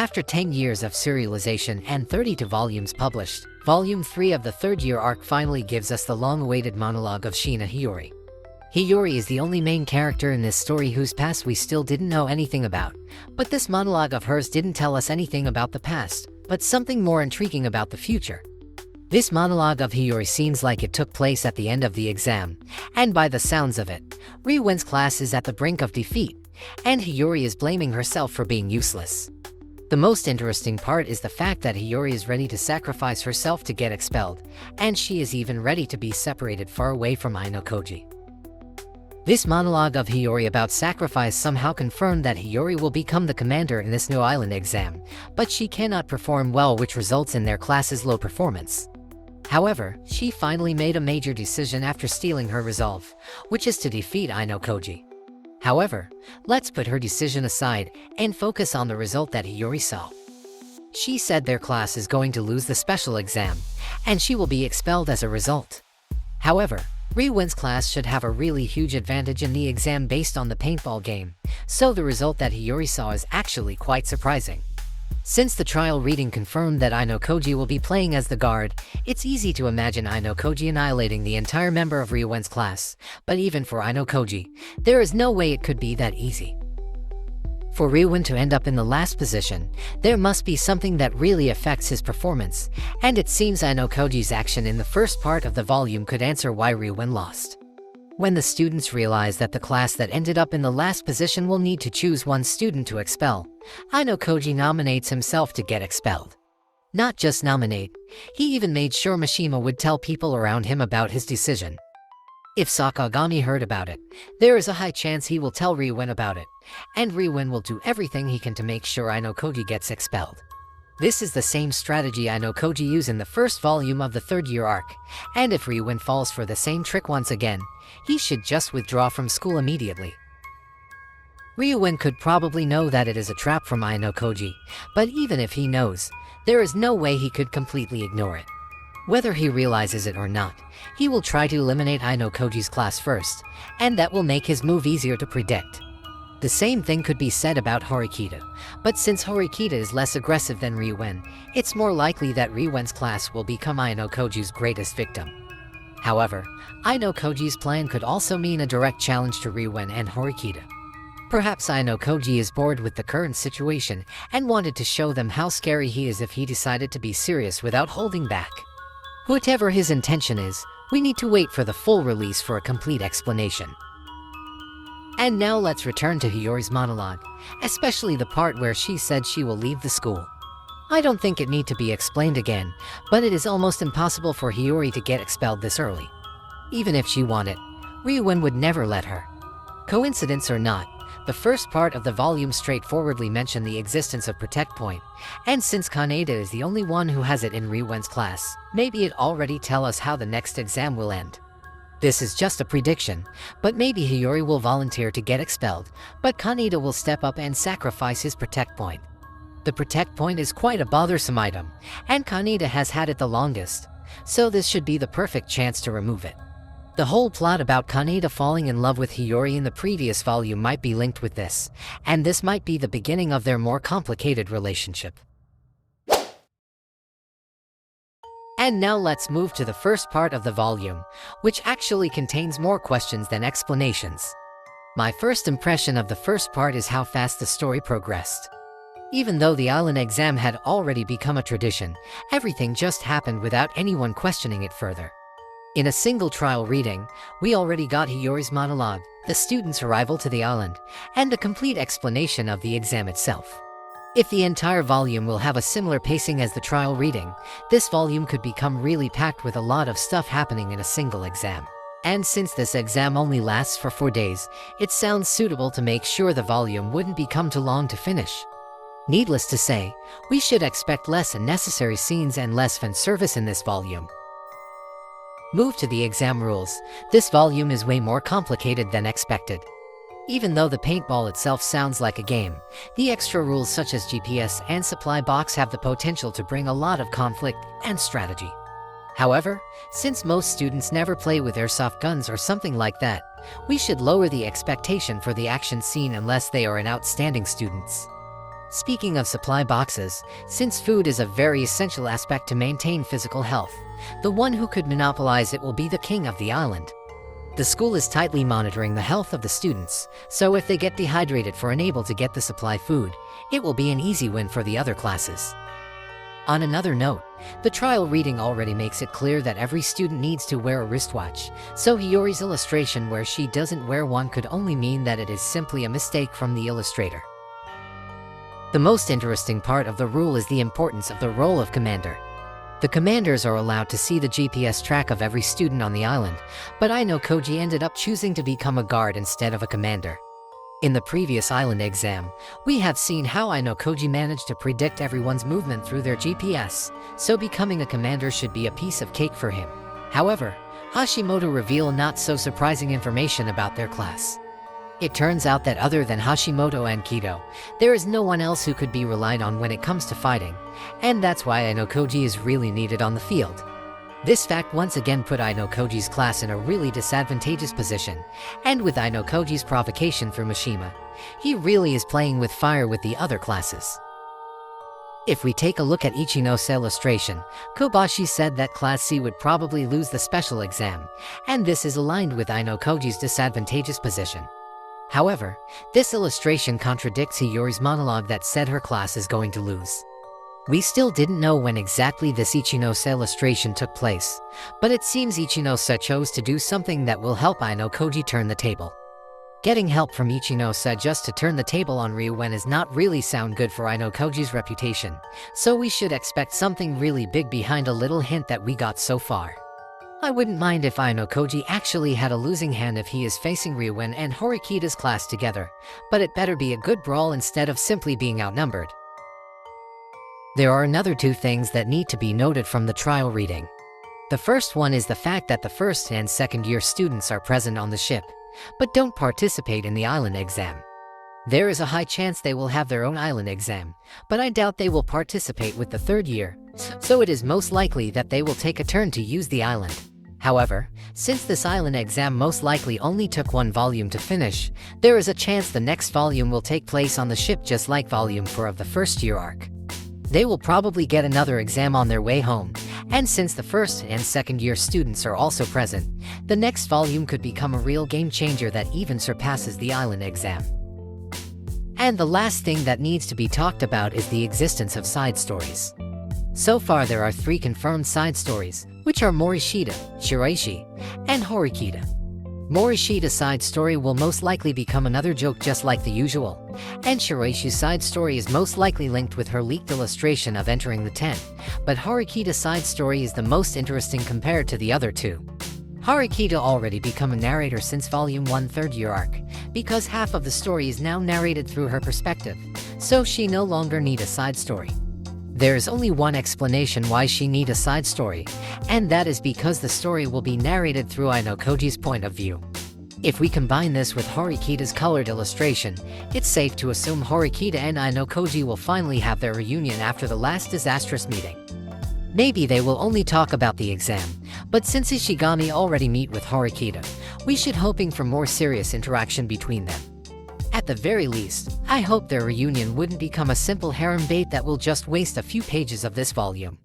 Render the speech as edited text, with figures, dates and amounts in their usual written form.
After 10 years of serialization and 32 volumes published, Volume 3 of the third-year arc finally gives us the long-awaited monologue of Shina Hiyori. Hiyori is the only main character in this story whose past we still didn't know anything about, but this monologue of hers didn't tell us anything about the past, but something more intriguing about the future. This monologue of Hiyori seems like it took place at the end of the exam, and by the sounds of it, Ryuen's class is at the brink of defeat, and Hiyori is blaming herself for being useless. The most interesting part is the fact that Hiyori is ready to sacrifice herself to get expelled, and she is even ready to be separated far away from Ayanokoji. This monologue of Hiyori about sacrifice somehow confirmed that Hiyori will become the commander in this new island exam, but she cannot perform well, which results in their class's low performance. However, she finally made a major decision after stealing her resolve, which is to defeat Ayanokoji. However, let's put her decision aside and focus on the result that Hiyori saw. She said their class is going to lose the special exam, and she will be expelled as a result. However, Ryuen's class should have a really huge advantage in the exam based on the paintball game, so the result that Hiyori saw is actually quite surprising. Since the trial reading confirmed that Ayanokoji will be playing as the guard, it's easy to imagine Ayanokoji annihilating the entire member of Ryuen's class, but even for Ayanokoji, there is no way it could be that easy. For Ryuen to end up in the last position, there must be something that really affects his performance, and it seems Ayanokoji's action in the first part of the volume could answer why Ryuen lost. When the students realize that the class that ended up in the last position will need to choose one student to expel, Ayanokoji nominates himself to get expelled. Not just nominate, he even made sure Mishima would tell people around him about his decision. If Sakagami heard about it, there is a high chance he will tell Ryuen about it, and Ryuen will do everything he can to make sure Ayanokoji gets expelled. This is the same strategy Ayanokoji used in the first volume of the third-year arc, and if Ryuen falls for the same trick once again, he should just withdraw from school immediately. Ryuen could probably know that it is a trap from Ayanokoji, but even if he knows, there is no way he could completely ignore it. Whether he realizes it or not, he will try to eliminate Ayanokoji's class first, and that will make his move easier to predict. The same thing could be said about Horikita, but since Horikita is less aggressive than Ryuen, it's more likely that Ryuen's class will become Ayanokoji's greatest victim. However, Ayanokoji's plan could also mean a direct challenge to Ryuen and Horikita. Perhaps Ayanokoji is bored with the current situation and wanted to show them how scary he is if he decided to be serious without holding back. Whatever his intention is, we need to wait for the full release for a complete explanation. And now let's return to Hiyori's monologue, especially the part where she said she will leave the school. I don't think it need to be explained again, but it is almost impossible for Hiyori to get expelled this early. Even if she wanted, Ryuen would never let her. Coincidence or not, the first part of the volume straightforwardly mentioned the existence of Protect Point, and since Kaneda is the only one who has it in Ryuen's class, maybe it already tell us how the next exam will end. This is just a prediction, but maybe Hiyori will volunteer to get expelled, but Kaneda will step up and sacrifice his Protect Point. The Protect Point is quite a bothersome item, and Kaneda has had it the longest, so this should be the perfect chance to remove it. The whole plot about Kaneda falling in love with Hiyori in the previous volume might be linked with this, and this might be the beginning of their more complicated relationship. And now let's move to the first part of the volume, which actually contains more questions than explanations. My first impression of the first part is how fast the story progressed. Even though the island exam had already become a tradition, everything just happened without anyone questioning it further. In a single trial reading, we already got Hiyori's monologue, the students' arrival to the island, and a complete explanation of the exam itself. If the entire volume will have a similar pacing as the trial reading, this volume could become really packed with a lot of stuff happening in a single exam. And since this exam only lasts for 4 days, it sounds suitable to make sure the volume wouldn't become too long to finish. Needless to say, we should expect less unnecessary scenes and less fan service in this volume. Move to the exam rules. This volume is way more complicated than expected. Even though the paintball itself sounds like a game, the extra rules such as GPS and supply box have the potential to bring a lot of conflict and strategy. However, since most students never play with airsoft guns or something like that, we should lower the expectation for the action scene unless they are an outstanding students. Speaking of supply boxes, since food is a very essential aspect to maintain physical health, the one who could monopolize it will be the king of the island. The school is tightly monitoring the health of the students, so if they get dehydrated or unable to get the supply food, it will be an easy win for the other classes. On another note, the trial reading already makes it clear that every student needs to wear a wristwatch, so Hiyori's illustration where she doesn't wear one could only mean that it is simply a mistake from the illustrator. The most interesting part of the rule is the importance of the role of commander. The commanders are allowed to see the GPS track of every student on the island, but Ayanokoji ended up choosing to become a guard instead of a commander. In the previous island exam, we have seen how Ayanokoji managed to predict everyone's movement through their GPS, so becoming a commander should be a piece of cake for him. However, Hashimoto revealed not so surprising information about their class. It turns out that other than Hashimoto and Kido, there is no one else who could be relied on when it comes to fighting, and that's why Ayanokoji is really needed on the field. This fact once again put Ayanokoji's class in a really disadvantageous position, and with Ayanokoji's provocation for Mishima, he really is playing with fire with the other classes. If we take a look at Ichino's illustration, Kobashi said that Class C would probably lose the special exam, and this is aligned with Ayanokoji's disadvantageous position. However, this illustration contradicts Hiyori's monologue that said her class is going to lose. We still didn't know when exactly this Ichino's illustration took place, but it seems Ichinosa chose to do something that will help Ayanokoji turn the table. Getting help from Ichinosa just to turn the table on Ryuwen is not really sound good for Ayanokoji's reputation, so we should expect something really big behind a little hint that we got so far. I wouldn't mind if Ayanokoji actually had a losing hand if he is facing Ryuwen and Horikita's class together, but it better be a good brawl instead of simply being outnumbered. There are another two things that need to be noted from the trial reading. The first one is the fact that the first and second year students are present on the ship, but don't participate in the island exam. There is a high chance they will have their own island exam, but I doubt they will participate with the third year, so it is most likely that they will take a turn to use the island. However, since this island exam most likely only took one volume to finish, there is a chance the next volume will take place on the ship just like volume 4 of the first year arc. They will probably get another exam on their way home, and since the first and second year students are also present, the next volume could become a real game changer that even surpasses the island exam. And the last thing that needs to be talked about is the existence of side stories. So far there are 3 confirmed side stories, which are Morishita, Shiraishi, and Horikita. Morishida's side story will most likely become another joke just like the usual, and Shiraishi's side story is most likely linked with her leaked illustration of entering the tent, but Horikita's side story is the most interesting compared to the other two. Horikita already become a narrator since Volume 1 third year arc, because half of the story is now narrated through her perspective, so she no longer need a side story. There is only one explanation why she need a side story, and that is because the story will be narrated through Ayanokoji's point of view. If we combine this with Horikita's colored illustration, it's safe to assume Horikita and Ayanokoji will finally have their reunion after the last disastrous meeting. Maybe they will only talk about the exam, but since Ishigami already meet with Horikita, we should hoping for more serious interaction between them. At the very least, I hope their reunion wouldn't become a simple harem bait that will just waste a few pages of this volume.